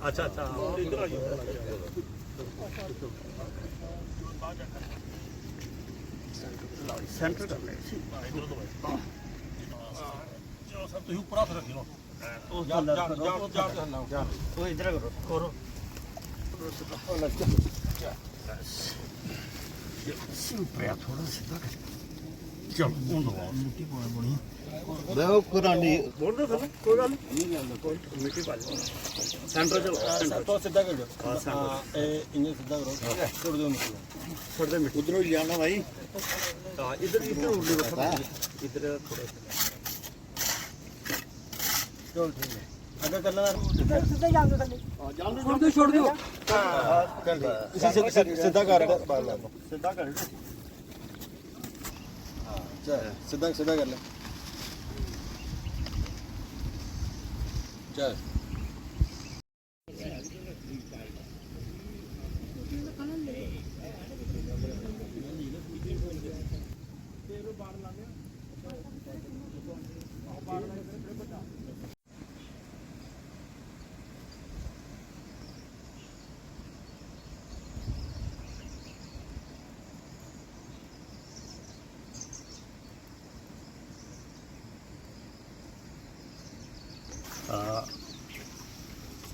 अच्छा अच्छा सेंटर कर ले सर तुम ऊपर हाथ रखी लो इधर करो थोड़ा सीधा कर चलो मिट्टी बनी देखो पुरानी बोल दो कोई गल कोई मिट्टी पा लो सेंटर चलो तो सीधा कर दो हां ए इंजन सीधा करो छोड़ दो मिट्टी उधर ही जाना भाई हां इधर उड़ ले इधर थोड़ा चल ठीक है अगर करना सीधा जान दो खाली छोड़ दो कर दे सीधा कर सीधा कर सीधा सीधा कर ले चल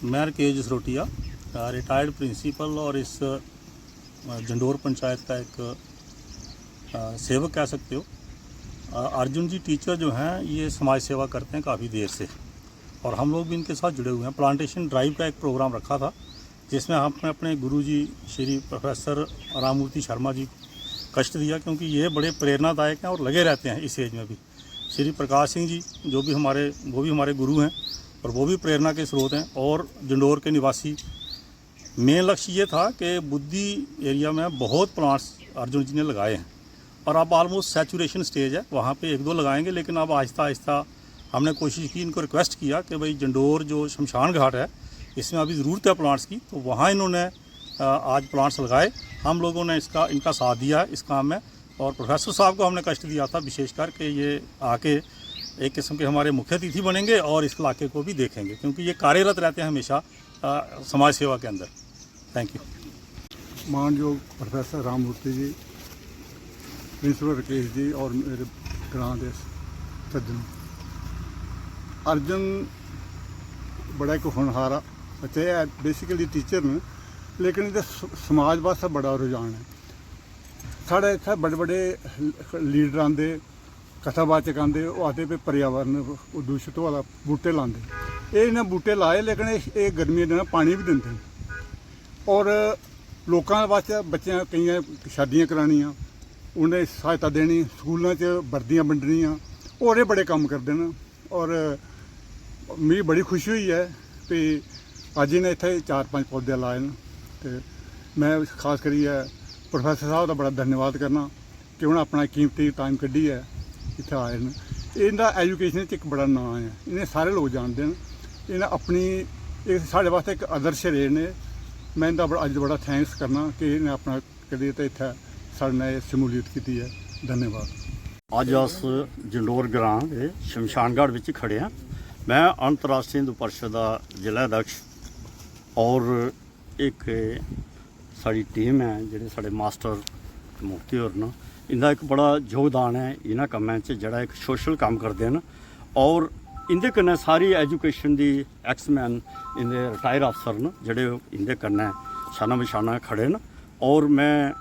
मैं के जसरोटिया रिटायर्ड प्रिंसिपल और इस जंडोर पंचायत का एक सेवक कह सकते हो। अर्जुन जी टीचर जो हैं ये समाज सेवा करते हैं काफ़ी देर से और हम लोग भी इनके साथ जुड़े हुए हैं। प्लांटेशन ड्राइव का एक प्रोग्राम रखा था जिसमें हमने अपने गुरुजी श्री प्रोफेसर राममूर्ति शर्मा जी कष्ट दिया क्योंकि ये बड़े प्रेरणादायक हैं और लगे रहते हैं इस एज में भी। श्री प्रकाश सिंह जी जो भी हमारे गुरु हैं और वो भी प्रेरणा के स्रोत हैं। और जंडोर के निवासी मेन लक्ष्य ये था कि बुद्धि एरिया में बहुत प्लांट्स अर्जुन जी ने लगाए हैं और अब ऑलमोस्ट सैचुरेशन स्टेज है, वहाँ पे एक दो लगाएंगे लेकिन अब आहिस्ता आहिस्ता हमने कोशिश की, इनको रिक्वेस्ट किया कि भाई जंडोर जो शमशान घाट है इसमें अभी ज़रूरत है प्लांट्स की, तो वहाँ इन्होंने आज प्लांट्स लगाए। हम लोगों ने इनका साथ दिया इस काम में और प्रोफेसर साहब को हमने कष्ट दिया था विशेषकर कि ये आके एक किस्म के हमारे मुख्य अतिथि बनेंगे और इस इलाके को भी देखेंगे क्योंकि ये कार्यरत रहते हैं हमेशा समाज सेवा के अंदर। Thank you. मानयोग प्रोफेसर राममूर्ति जी, प्रिंसिपल राकेश जी और मेरे ग्रां के सज्जन। अर्जुन बड़ा एक होनहार बच्चे है, बेसिकली टीचर ने, लेकिन इधर समाज वास्ते बड़ा रुझान है। साढ़े इत्थे बड़े बड़े लीडर आते, कथावाचक आते, वो आते पे पर्यावरण दूषित होआ बूटे लाते। ये इन्हें बूटे लाए लेकिन ये गर्मियों दिन पानी भी देंगे और लोगों वास्ते बच्चे कई शादियाँ करानियाँ उन्हें सहायता देनी, स्कूलों च वर्दियाँ बंडनियाँ, और ये बड़े काम करते हैं। और मिगी बड़ी खुशी हुई है कि अज इन्हें इत्थे 4-5 पौधे लाए न। तो मैं खास करिए प्रोफेसर साहब का बड़ा धन्यवाद करना कि उन्हें अपना कीमती टाइम कड्ढी है इत्थे आए न। इनका एजुकेशन एक बड़ा नाम है, इन्हें सारे लोग जानते हैं। इन्हें अपनी साढ़े वास्ते एक आदर्श रहे ने। मैं इनका अज बड़ा थैंक्स करना कि इन्हें अपना करिए तो इत्थे साढ़े नाल शमूलियत की है। धन्यवाद। अज अस जंडोर ग्रां के शमशानगढ़ विच खड़े हैं। मैं अंतर्राष्ट्रीय हिंदू परिषद का जिला अध्यक्ष और एक साड़ी टीम है जिहड़े साढ़े मास्टर मुफ्ती होर न, इनका एक बड़ा योगदान है इन्हां कम्में च जिहड़ा एक सोशल काम करते हैं और इंदे कन्नै सारी एजुकेशन दी एक्समैन इंदे रिटायर अफसर न जिहड़े इंदे कन्नै शाना बशाना खड़े न। और मैं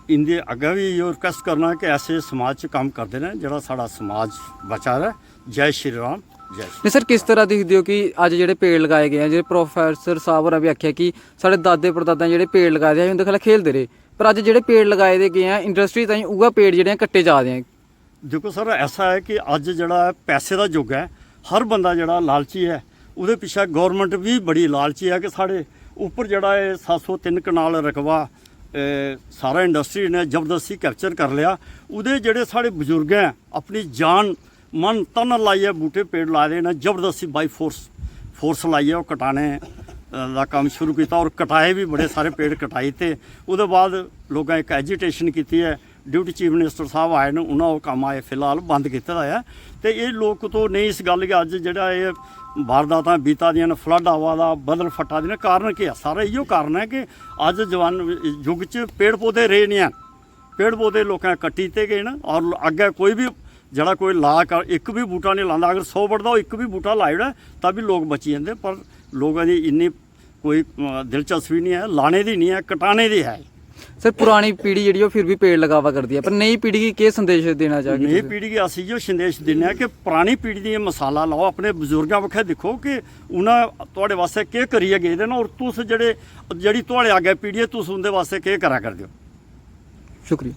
इंदे अग्गें भी इहो रिक्वेस्ट करना कि ऐसे समाज च काम करते हैं जिहड़ा साढ़ा समाज बचा रहे। जय श्री राम। जय श्री। नहीं सर, किस तरह दिखदे हो कि अज जिहड़े पेड़ लगाए गए हैं, जिहड़े प्रोफेसर साहब होरें भी आख्या कि साढ़े दादे परदादा जिहड़े पेड़ लगाए दे उंदे खिलाफ खेलते रहे, पर अज जिहड़े पेड़ लगाए दे गए हैं इंडस्ट्री ताईं उ'ऐ पेड़ जिहड़े कट्टे जा रहे हैं। देखो सर, ऐसा है कि अज जिहड़ा पैसे का युग है, हर बंदा जिहड़ा लालची है, उहदे पिछे गौरमेंट भी बड़ी लालची है कि साढ़े उपर जिहड़ा 703 कनाल रकबा सारा इंडस्ट्री ने जबरदस्ती कैप्चर कर लिया। उहदे जिहड़े साढ़े बजुर्ग हैं अपनी जान मन तन लाइए बूटे पेड़ ला रहे हैं, जबरदस्ती बाई फोर्स लाइए वो कटाने का काम शुरू किया और कटाए भी बड़े सारे पेड़ कटाए थे। उसके बाद लोगों एक एजिटेशन की है, ਡਿਪਟੀ ਚੀਫ ਮਿਨਿਸਟਰ ਸਾਹਿਬ ਆਏ ਨੇ, ਉਹਨਾਂ ਉਹ ਕੰਮ ਆਏ ਫਿਲਹਾਲ ਬੰਦ ਕੀਤਾ ਹੋਇਆ। ਤੇ ਇਹ ਲੋਕ ਤੋਂ ਨਹੀਂ ਇਸ ਗੱਲ ਕਿ ਅੱਜ ਜਿਹੜਾ ਇਹ ਵਾਰਦਾਤਾਂ ਬੀਤਾਂ ਦੀਆਂ ਨੇ, ਫਲੱਡ ਆਵਾ ਦਾ, ਬਦਲ ਫੱਟਾ ਦੇ ਕਾਰਨ ਕੀ ਆ? ਸਾਰਾ ਇਹੋ ਕਾਰਨ ਹੈ ਕਿ ਅੱਜ ਜਵਾਨ ਯੁੱਗ 'ਚ ਪੇੜ ਪੌਦੇ ਰਹੇ ਨਹੀਂ ਹਨ। ਪੇੜ ਪੌਦੇ ਲੋਕਾਂ ਕੱਟੀ ਤੇ ਗਏ ਨੇ, ਔਰ ਅੱਗੇ ਕੋਈ ਵੀ ਜਿਹੜਾ ਕੋਈ ਲਾ ਕਰ ਇੱਕ ਵੀ ਬੂਟਾ ਨਹੀਂ ਲਾਉਂਦਾ। ਅਗਰ 100 ਵੱਢਦਾ ਉਹ ਇੱਕ ਵੀ ਬੂਟਾ ਲਾਇੜਾ ਤਾਂ ਵੀ ਲੋਕ ਬਚੀ ਜਾਂਦੇ, ਪਰ ਲੋਕਾਂ ਦੀ ਇੰਨੀ ਕੋਈ ਦਿਲਚਸਪੀ नहीं है, लाने दी नहीं है, कटाने दी है। सर पुरानी पीढ़ी जी फिर भी पेड़ लगावा करती है, पर नई पीढ़ी की क्या संदेश देना चाहोगे? नई पीढ़ी की असी जो संदेश देने कि पुरानी पीढ़ी दी मसाला लाओ, अपने बजुर्गों वखे देखो कि उन्हें तुहाडे वास्ते क्या करिए गए दे, और तुस जेड़ी तुहाडे आगे पीढ़ी है तुस उनदे वास्ते क्या करा करदे हो। शुक्रिया।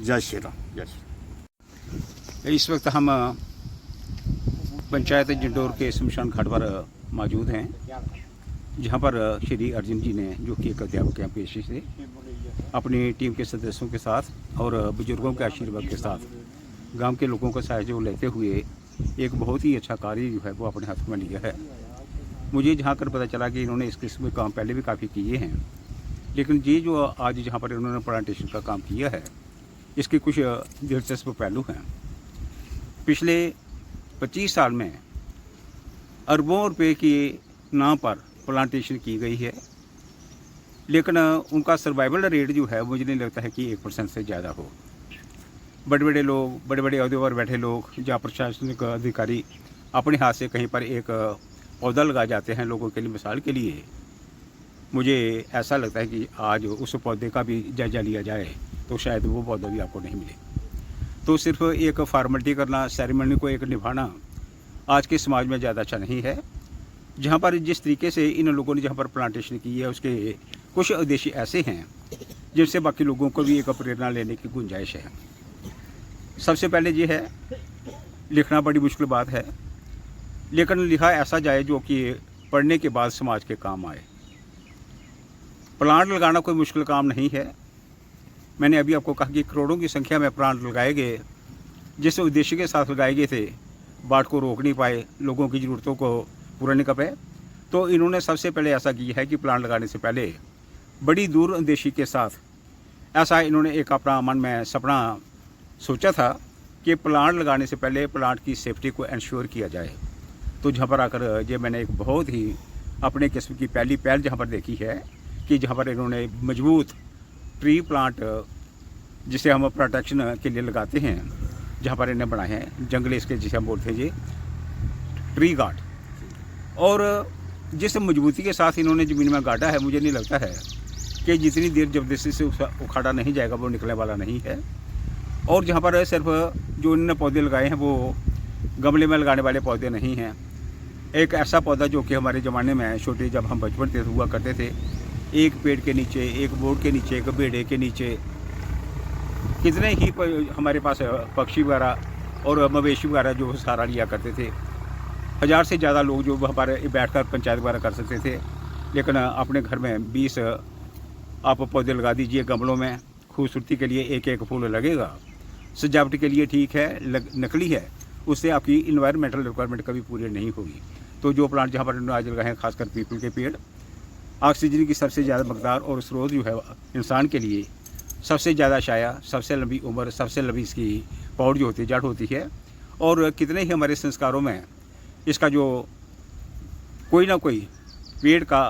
जय श्री राम। जय श्री। इस वक्त हम पंचायत जंडोर के शमशान घाट पर मौजूद हैं, जहां पर श्री अर्जुन जी ने, जो कि एक अध्यापक हैं पेशे से, अपनी टीम के सदस्यों के साथ और बुजुर्गों के आशीर्वाद के साथ गांव के लोगों का सहयोग लेते हुए एक बहुत ही अच्छा कार्य जो है वो अपने हाथ में लिया है। मुझे जहां कर पता चला कि इन्होंने इस किस्म के काम पहले भी काफ़ी किए हैं, लेकिन ये जो आज जहाँ पर इन्होंने प्लांटेशन का काम किया है, इसके कुछ दिलचस्प पहलू हैं। पिछले 25 साल में अरबों रुपये के नाम पर प्लांटेशन की गई है, लेकिन उनका सर्वाइवल रेट जो है मुझे नहीं लगता है कि 1% से ज़्यादा हो। बड़े बड़े लोग, बड़े बड़े अहदे पर बैठे लोग, जहाँ प्रशासनिक अधिकारी अपने हाथ से कहीं पर एक पौधा लगा जाते हैं लोगों के लिए, मिसाल के लिए, मुझे ऐसा लगता है कि आज उस पौधे का भी जायजा लिया जाए तो शायद वो पौधा भी आपको नहीं मिले। तो सिर्फ एक फार्मेलिटी करना, सेरेमनी को एक निभाना आज के समाज में ज़्यादा अच्छा नहीं है। जहाँ पर जिस तरीके से इन लोगों ने जहाँ पर प्लांटेशन की है, उसके कुछ उद्देश्य ऐसे हैं जिनसे बाकी लोगों को भी एक प्रेरणा लेने की गुंजाइश है। सबसे पहले ये है, लिखना बड़ी मुश्किल बात है, लेकिन लिखा ऐसा जाए जो कि पढ़ने के बाद समाज के काम आए। प्लांट लगाना कोई मुश्किल काम नहीं है। मैंने अभी आपको कहा कि करोड़ों की संख्या में प्लांट लगाए गए, जिस उद्देश्य के साथ लगाए गए थे, बाढ़ को रोक नहीं पाए, लोगों की ज़रूरतों को पूरा नहीं कर पाए। तो इन्होंने सबसे पहले ऐसा किया है कि प्लांट लगाने से पहले बड़ी दूरअंदेशी के साथ ऐसा इन्होंने एक अपना मन में सपना सोचा था कि प्लांट लगाने से पहले प्लांट की सेफ्टी को इंश्योर किया जाए। तो जहाँ पर आकर ये मैंने एक बहुत ही अपने किस्म की पहली पहल जहाँ पर देखी है कि जहाँ पर इन्होंने मजबूत ट्री प्लांट, जिसे हम प्रोटेक्शन के लिए लगाते हैं, जहाँ पर इन्हें बनाए हैं जंगल, इसके जिसे हम बोलते हैं जी ट्री गार्ड, और जिस मजबूती के साथ इन्होंने ज़मीन में गाड़ा है, मुझे नहीं लगता है कि जितनी देर जबरदस्ती से उखाड़ा नहीं जाएगा वो निकलने वाला नहीं है। और जहाँ पर सिर्फ जो इन्होंने पौधे लगाए हैं वो गमले में लगाने वाले पौधे नहीं हैं। एक ऐसा पौधा जो कि हमारे ज़माने में छोटे, जब हम बचपन थे हुआ करते थे, एक पेड़ के नीचे, एक बोर्ड के नीचे, एक बेड़े के नीचे कितने ही हमारे पास पक्षी वगैरह और मवेशी वगैरह जो सहारा लिया करते थे। 1000 से ज़्यादा लोग जो हमारे बैठकर पंचायत वगैरह कर सकते थे। लेकिन अपने घर में 20 आप पौधे लगा दीजिए गमलों में, खूबसूरती के लिए एक एक फूल लगेगा, सजावट के लिए ठीक है, नकली है, उससे आपकी इन्वायरमेंटल रिक्वायरमेंट कभी पूरी नहीं होगी। तो जो प्लांट जहाँ पर इन्होंने आज लगाए हैं, खासकर पीपल के पेड़, ऑक्सीजन की सबसे ज़्यादा मकदार और स्रोत जो है इंसान के लिए सबसे ज़्यादा छाया, सबसे लंबी उम्र, सबसे लंबी इसकी पौड़ जो होती है, जड़ होती है। और कितने ही हमारे संस्कारों में इसका जो कोई ना कोई पेड़ का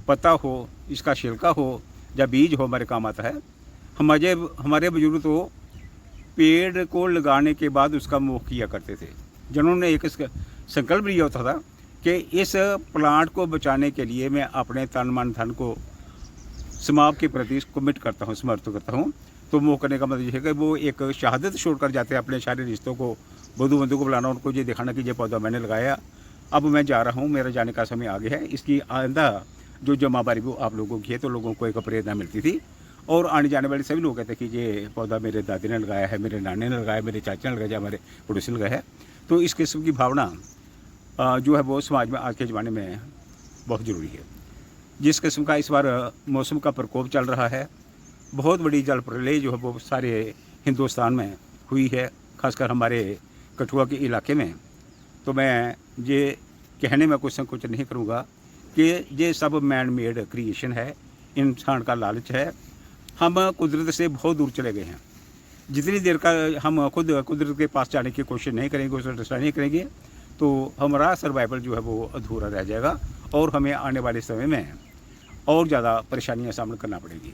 पत्ता हो, इसका छिलका हो या बीज हो, हमारे काम आता है। हमारे बुजुर्ग तो पेड़ को लगाने के बाद उसका मोह किया करते थे, जिन्होंने एक संकल्प लिया होता था कि इस प्लांट को बचाने के लिए मैं अपने तन मन धन को समाज के प्रति कमिट करता हूँ, समर्पित करता हूँ। तो मोह करने का मतलब ये है कि वो एक शहादत छोड़कर जाते हैं अपने सारे रिश्तों को, बंधु बंधु को बुलाना, उनको ये दिखाना कि ये पौधा मैंने लगाया, अब मैं जा रहा हूँ, मेरा जाने का समय आ गया है। इसकी आइंदा जो जमाबारी वो आप लोगों की है, तो लोगों को एक प्रेरणा मिलती थी। और आने जाने वाले सभी लोग कहते हैं कि ये पौधा मेरे दादी ने लगाया है, मेरे नाने ने लगाया, मेरे चाचा ने लगाया, हमारे पड़ोसी ने लगाया है। तो इस किस्म की भावना जो है वो समाज में आज के ज़माने में बहुत ज़रूरी है। जिस किस्म का इस बार मौसम का प्रकोप चल रहा है, बहुत बड़ी जल प्रलय जो है वो सारे हिंदुस्तान में हुई है, खासकर हमारे कठुआ के इलाके में। तो मैं ये कहने में कुछ संकोच नहीं करूँगा कि ये सब मैन मेड क्रिएशन है, इंसान का लालच है। हम कुदरत से बहुत दूर चले गए हैं। जितनी देर का हम खुद कुदरत के पास जाने की कोशिश नहीं करेंगे, उसको डिस्ट्रॉय नहीं करेंगे, तो हमारा सर्वाइवल जो है वो अधूरा रह जाएगा और हमें आने वाले समय में और ज़्यादा परेशानियां का सामना करना पड़ेगी।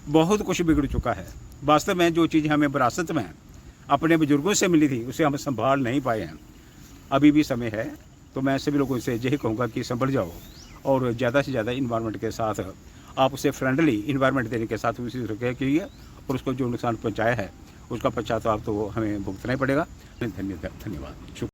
बहुत कुछ बिगड़ चुका है। वास्तव में जो चीज़ हमें विरासत में अपने बुजुर्गों से मिली थी उसे हम संभाल नहीं पाए हैं। अभी भी समय है, तो मैं सभी लोगों से यही कहूँगा कि संभल जाओ और ज़्यादा से ज़्यादा इन्वायरमेंट के साथ आप उसे फ्रेंडली इन्वायरमेंट देने के साथ उसी तरह कीजिए और उसको जो नुकसान पहुँचाया है उसका पश्चाताप तो हमें भुगतना ही पड़ेगा। धन्यवाद।